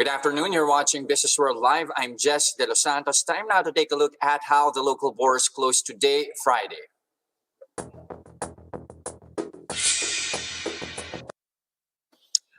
Good afternoon. You're watching Businessworld Live. I'm Jes Delos Santos. Time now to take a look at how the local bourse closed today, Friday.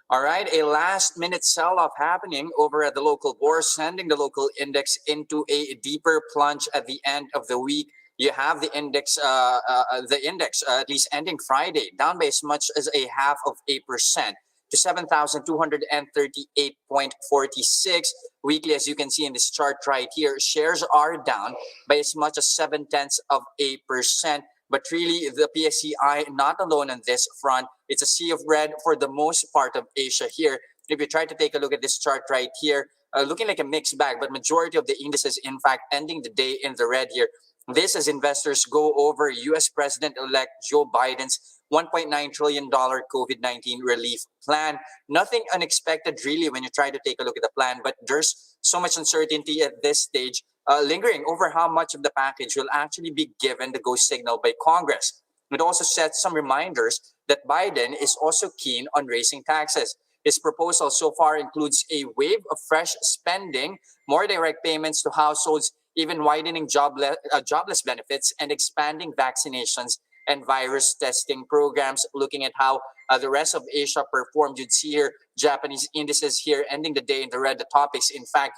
All right, a last-minute sell-off happening over at the local bourse, sending the local index into a deeper plunge at the end of the week. You have the index, at least ending Friday, down by as much as a 0.5% to 7,238.46. Weekly, as you can see in this chart right here, shares are down by as much as 0.7%. But really, the PSEi not alone on this front. It's a sea of red for the most part of Asia here. If you try to take a look at this chart right here, looking like a mixed bag, but majority of the indices, in fact, ending the day in the red here. This as investors go over U.S. President-elect Joe Biden's $1.9 trillion COVID-19 relief plan. Nothing unexpected really when you try to take a look at the plan, but there's so much uncertainty at this stage, lingering over how much of the package will actually be given the go signal by Congress. It also sets some reminders that Biden is also keen on raising taxes. His proposal so far includes a wave of fresh spending, more direct payments to households, even widening jobless benefits, and expanding vaccinations and virus testing programs. Looking at how the rest of Asia performed, you'd see here Japanese indices here ending the day in the red. The topics, in fact,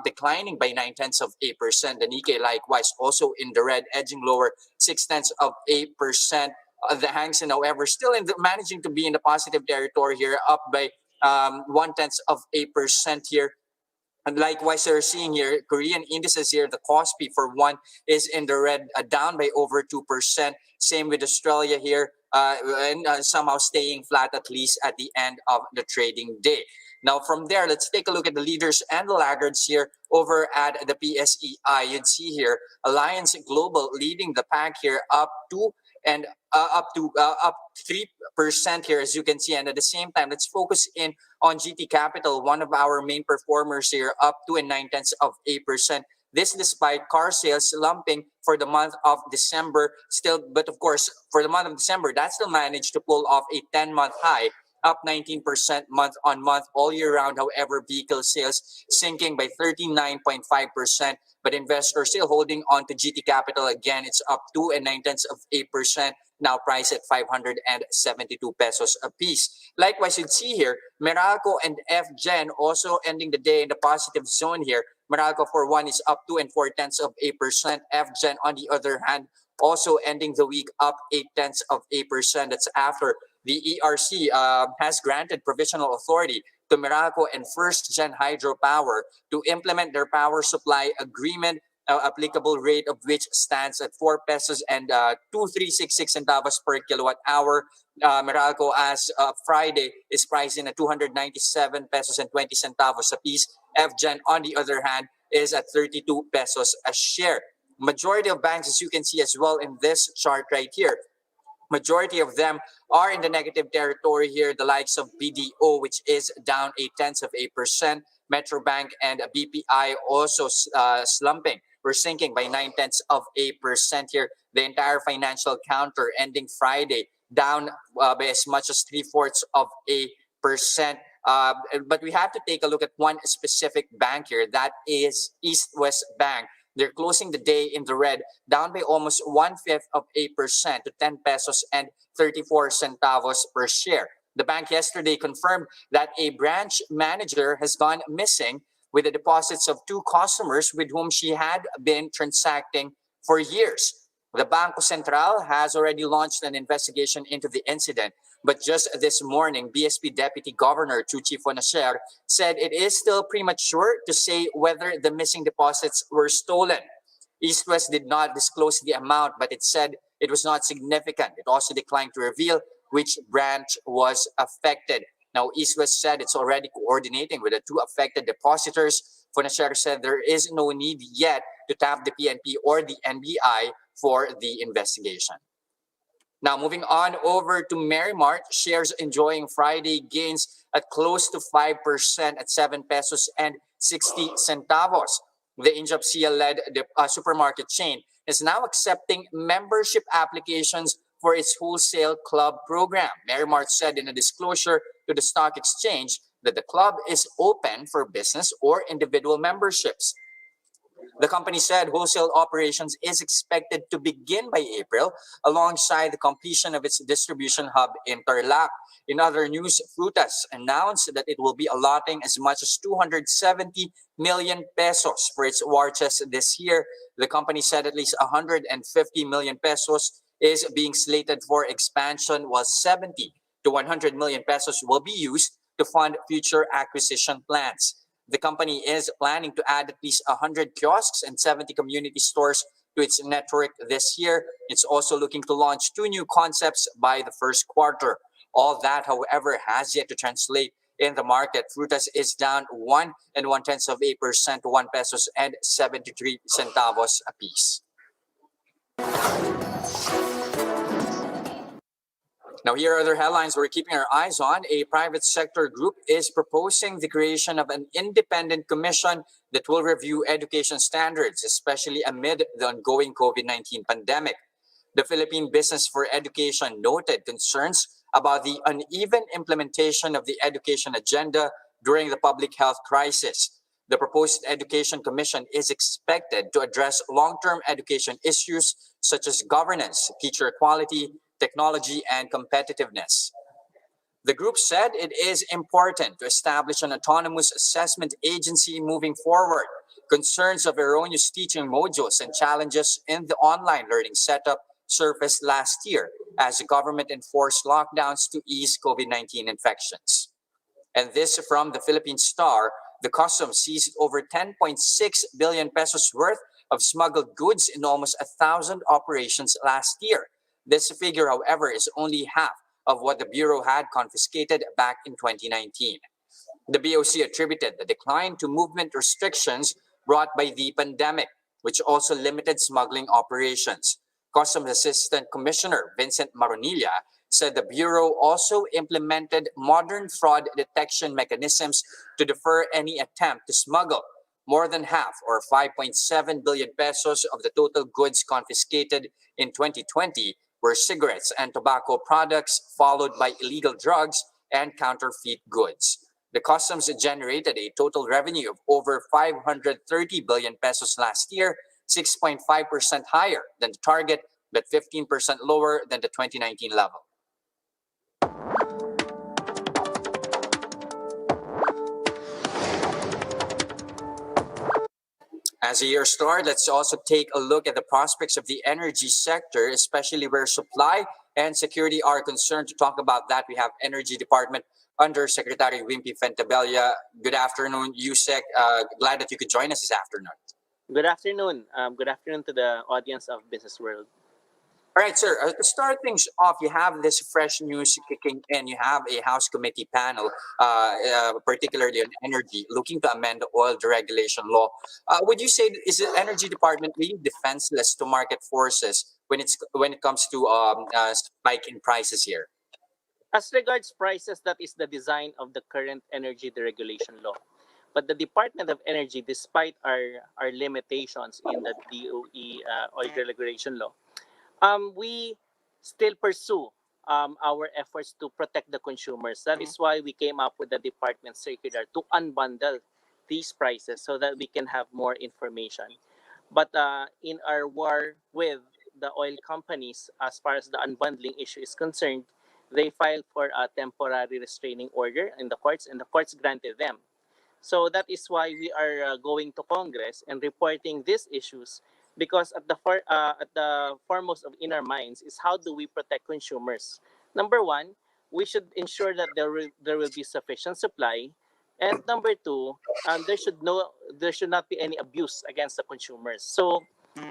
declining by 0.9%. The Nikkei likewise also in the red, edging lower 0.6%. The Hang Seng, however, still managing to be in the positive territory here, up by 0.1% here. And likewise, we're seeing here Korean indices here. The Kospi for one is in the red, down by over 2%. Same with Australia here, and somehow staying flat at least at the end of the trading day. Now, from there, let's take a look at the leaders and the laggards here over at the PSEi. You'd see here Alliance Global leading the pack here, up 3% here, as you can see. And at the same time, let's focus in on GT Capital, one of our main performers here, up 2.9%. This despite car sales slumping for the month of December still, but of course, for the month of December, that still managed to pull off a 10-month high, up 19% month on month all year round. However, vehicle sales sinking by 39.5%, but investors still holding on to GT Capital. Again, it's up 2.9%, now priced at 572 pesos a piece. Likewise, you'd see here, Meralco and FGen also ending the day in the positive zone here. Meralco for one is up 2.4%. FGen, on the other hand, also ending the week up 0.8%. That's after the ERC has granted provisional authority to Meralco and First Gen Hydropower to implement their power supply agreement, applicable rate of which stands at 4 pesos and 2,366 centavos per kilowatt hour. Meralco, as Friday, is priced in at 297 pesos and 20 centavos a piece. FGen, on the other hand, is at 32 pesos a share. Majority of banks, as you can see as well in this chart right here, majority of them are in the negative territory here. The likes of BDO, which is down 0.8%. Metro Bank and BPI also slumping. We're sinking by 0.9% here. The entire financial counter ending Friday down by as much as 0.75%. But we have to take a look at one specific bank here. That is EastWest Bank. They're closing the day in the red, down by almost 0.1% to 10 pesos and 34 centavos per share. The bank yesterday confirmed that a branch manager has gone missing with the deposits of two customers with whom she had been transacting for years. The Banco Central has already launched an investigation into the incident, but just this morning, BSP Deputy Governor Chuchi Fonacer said it is still premature to say whether the missing deposits were stolen. EastWest did not disclose the amount, but it said it was not significant. It also declined to reveal which branch was affected. Now, EastWest said it's already coordinating with the two affected depositors. Fonacer said there is no need yet to tap the PNP or the NBI for the investigation. Now, moving on over to MerryMart, shares enjoying Friday gains at close to 5% at 7 pesos and 60 centavos. The Injapsia-led supermarket chain is now accepting membership applications for its wholesale club program. MerryMart said in a disclosure to the stock exchange that the club is open for business or individual memberships. The company said wholesale operations is expected to begin by April alongside the completion of its distribution hub in Tarlac. In other news, Fruitas announced that it will be allotting as much as 270 million pesos for its war chest this year. The company said at least 150 million pesos is being slated for expansion, while 70 to 100 million pesos will be used to fund future acquisition plans. The company is planning to add at least 100 kiosks and 70 community stores to its network this year. It's also looking to launch 2 new concepts by the first quarter. All that, however, has yet to translate in the market. Fruitas is down 1.1% to 1 pesos and 73 centavos apiece. Now, here are other headlines we're keeping our eyes on. A private sector group is proposing the creation of an independent commission that will review education standards, especially amid the ongoing COVID-19 pandemic. The Philippine Business for Education noted concerns about the uneven implementation of the education agenda during the public health crisis. The proposed Education Commission is expected to address long-term education issues such as governance, teacher quality, technology, and competitiveness. The group said it is important to establish an autonomous assessment agency moving forward. Concerns of erroneous teaching modules and challenges in the online learning setup surfaced last year as the government enforced lockdowns to ease COVID-19 infections. And this from the Philippine Star, the customs seized over 10.6 billion pesos worth of smuggled goods in almost 1,000 operations last year. This figure, however, is only half of what the Bureau had confiscated back in 2019. The BOC attributed the decline to movement restrictions brought by the pandemic, which also limited smuggling operations. Customs Assistant Commissioner Vincent Maronilla said the Bureau also implemented modern fraud detection mechanisms to defer any attempt to smuggle. More than half, or 5.7 billion pesos of the total goods confiscated in 2020 were cigarettes and tobacco products, followed by illegal drugs and counterfeit goods. The customs generated a total revenue of over 530 billion pesos last year, 6.5% higher than the target, but 15% lower than the 2019 level. As the year starts, let's also take a look at the prospects of the energy sector, especially where supply and security are concerned. To talk about that, we have Energy Department Undersecretary Wimpy Fuentebella. Good afternoon, USEC. Glad that you could join us this afternoon. Good afternoon. Good afternoon to the audience of Businessworld. All right, sir. To start things off, you have this fresh news kicking in. You have a House committee panel, particularly on energy, looking to amend the oil deregulation law. Would you say is the Energy Department really defenseless to market forces when it comes to spike in prices here? As regards prices, that is the design of the current energy deregulation law. But the Department of Energy, despite our limitations in the DOE oil deregulation law, we still pursue our efforts to protect the consumers. That is why we came up with the department circular to unbundle these prices so that we can have more information. But in our war with the oil companies, as far as the unbundling issue is concerned, they filed for a temporary restraining order in the courts, and the courts granted them. So that is why we are going to Congress and reporting these issues, because at the foremost of in our minds is how do we protect consumers. Number one, we should ensure that there will be sufficient supply, and number two, there should not be any abuse against the consumers. So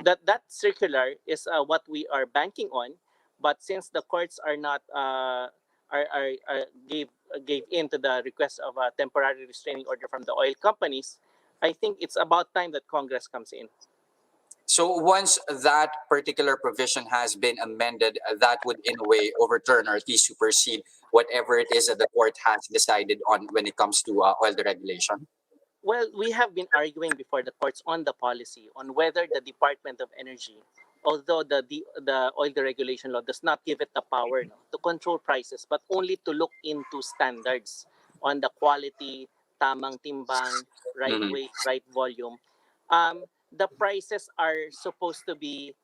that circular is what we are banking on. But since the courts are not gave in to the request of a temporary restraining order from the oil companies, I think it's about time that Congress comes in. So once that particular provision has been amended, that would in a way overturn or at least supersede whatever it is that the court has decided on when it comes to oil deregulation. Well, we have been arguing before the courts on the policy on whether the Department of Energy, although the oil deregulation law does not give it the power to control prices, but only to look into standards. on the quality, tamang timbang, right Mhm. weight, right volume, the prices are supposed to be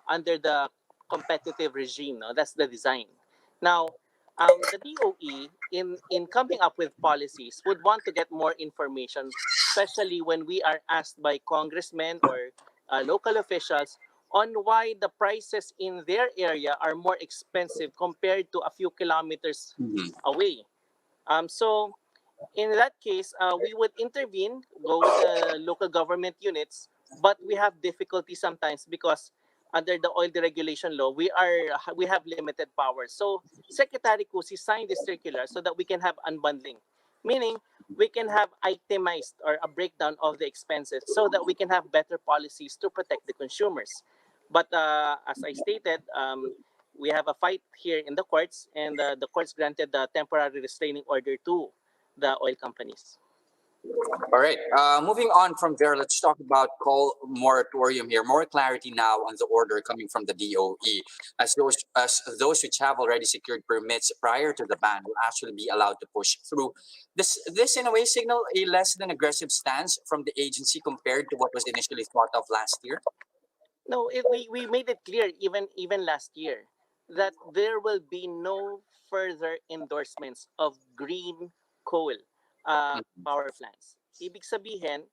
under the competitive regime. No? That's the design. Now, the DOE, in coming up with policies, would want to get more information, especially when we are asked by congressmen or local officials on why the prices in their area are more expensive compared to a few kilometers Mhm. away. So in that case, we would intervene, go with the local government units, but we have difficulty sometimes because under the oil deregulation law, we have limited powers. So Secretary Cusi signed this circular so that we can have unbundling, meaning we can have itemized or a breakdown of the expenses so that we can have better policies to protect the consumers. But as I stated, we have a fight here in the courts, and the courts granted the temporary restraining order to the oil companies. All right. Moving on from there, let's talk about coal moratorium here. More clarity now on the order coming from the DOE, as those which have already secured permits prior to the ban will actually be allowed to push through. This in a way signal a less than aggressive stance from the agency compared to what was initially thought of last year. No, we made it clear even last year that there will be no further endorsements of green coal power plants. Ibig sabihin,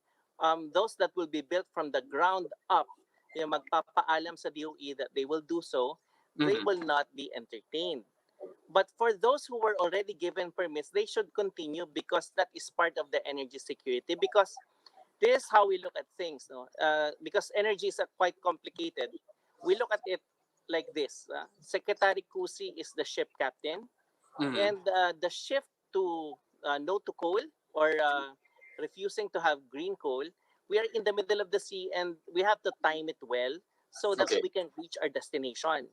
those that will be built from the ground up, yung magpapaalam sa DOE that they will do so, they Mhm. will not be entertained. But for those who were already given permits, they should continue because that is part of the energy security. Because this is how we look at things, no? Because energy is quite complicated. We look at it like this: Secretary Kusi is the ship captain, Mhm. and the shift to no to coal or refusing to have green coal, we are in the middle of the sea, and we have to time it well so that Okay. we can reach our destination.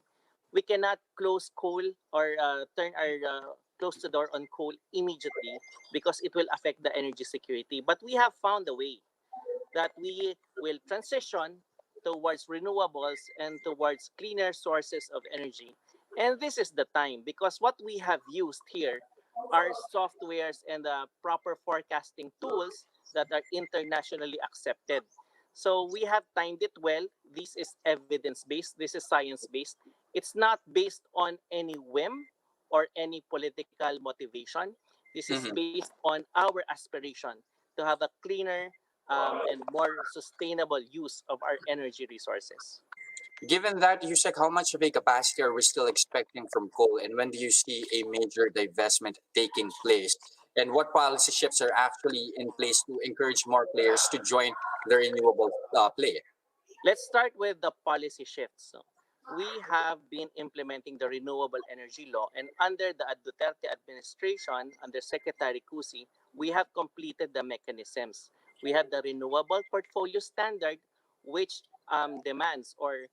We cannot close coal or turn our close the door on coal immediately because it will affect the energy security. But we have found a way that we will transition towards renewables and towards cleaner sources of energy. And this is the time because what we have used here are softwares and proper forecasting tools that are internationally accepted. So we have timed it well. This is evidence based, this is science based. It's not based on any whim or any political motivation. This is Mhm. based on our aspiration to have a cleaner and more sustainable use of our energy resources. Given that, Yusek, how much of a capacity are we still expecting from coal, and when do you see a major divestment taking place? And what policy shifts are actually in place to encourage more players to join the renewable play? Let's start with the policy shifts. So, we have been implementing the renewable energy law, and under the Duterte administration, under Secretary Cusi, we have completed the mechanisms. We have the renewable portfolio standard, which demands or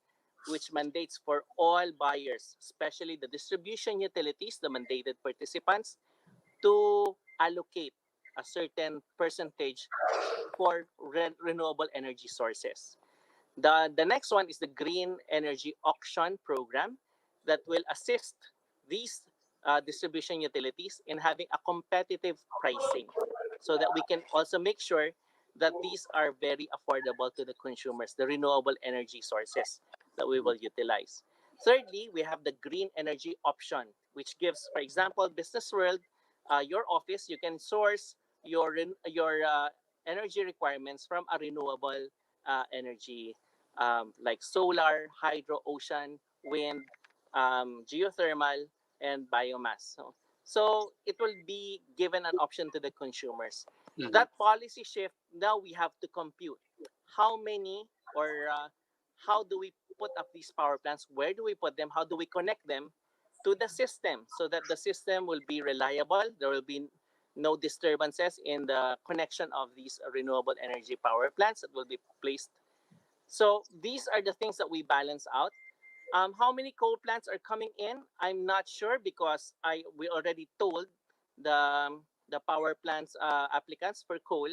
which mandates for all buyers, especially the distribution utilities, the mandated participants, to allocate a certain percentage for renewable energy sources. The next one is the Green Energy Auction Program that will assist these distribution utilities in having a competitive pricing so that we can also make sure that these are very affordable to the consumers, the renewable energy sources that we will utilize. Thirdly, we have the Green Energy Option, which gives, for example, Businessworld, your office, you can source your energy requirements from a renewable energy like solar, hydro, ocean, wind, geothermal, and biomass. So it will be given an option to the consumers. Mhm. That policy shift, now we have to compute how many or how do we put up these power plants, where do we put them, how do we connect them to the system so that the system will be reliable, there will be no disturbances in the connection of these renewable energy power plants that will be placed. So these are the things that we balance out. How many coal plants are coming in? I'm not sure because I we already told the power plants applicants for coal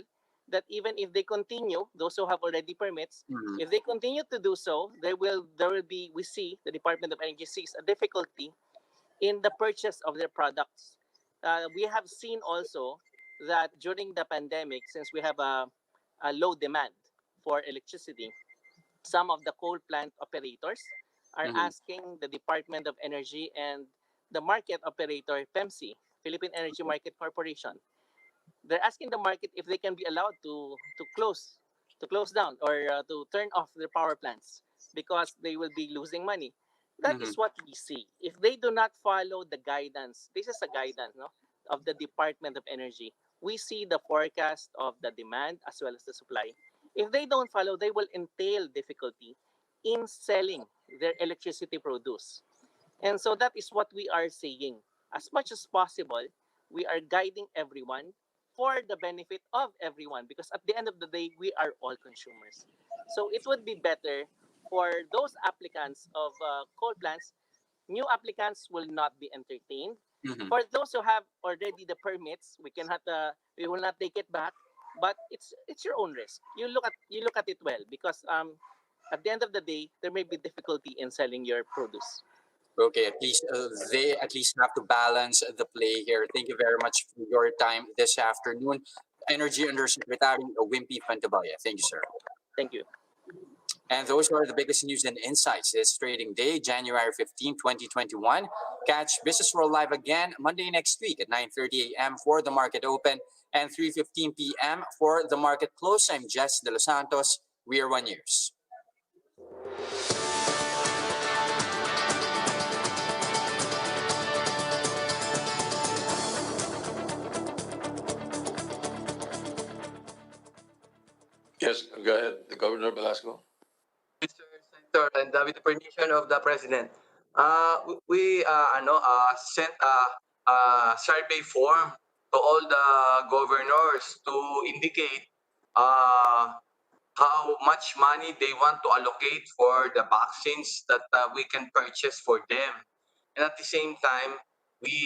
that even if they continue, those who have already permits, Mhm. if they continue to do so, there will be we see the Department of Energy sees a difficulty in the purchase of their products. we have seen also that during the pandemic, since we have a low demand for electricity, some of the coal plant operators are Mhm. asking the Department of Energy and the market operator PEMSI, Philippine Energy Market Corporation. They're asking the market if they can be allowed to close down or to turn off their power plants because they will be losing money. That Mhm. is what we see. If they do not follow the guidance, this is a guidance, no, of the Department of Energy. We see the forecast of the demand as well as the supply. If they don't follow, they will entail difficulty in selling their electricity produce. And so that is what we are saying. As much as possible, we are guiding everyone for the benefit of everyone because at the end of the day, we are all consumers. So it would be better for those applicants of coal plants, new applicants will not be entertained. Mhm. For those who have already the permits, we will not take it back. But it's your own risk. You look at it well because at the end of the day, there may be difficulty in selling your produce. Okay, at least they at least have to balance the play here. Thank you very much for your time this afternoon. Energy Undersecretary Wimpy Fuentebella. Thank you, sir. Thank you. And those are the biggest news and insights this trading day, January 15, 2021. Catch Business World Live again Monday next week at 9:30 a.m. for the market open and 3:15 p.m. for the market close. I'm Jes Delos Santos. We are One News. Yes, go ahead, the Governor Velasco. Mr. Senator, and with the permission of the President, we sent a survey form to all the governors to indicate uh, how much money they want to allocate for the vaccines that we can purchase for them. And at the same time, we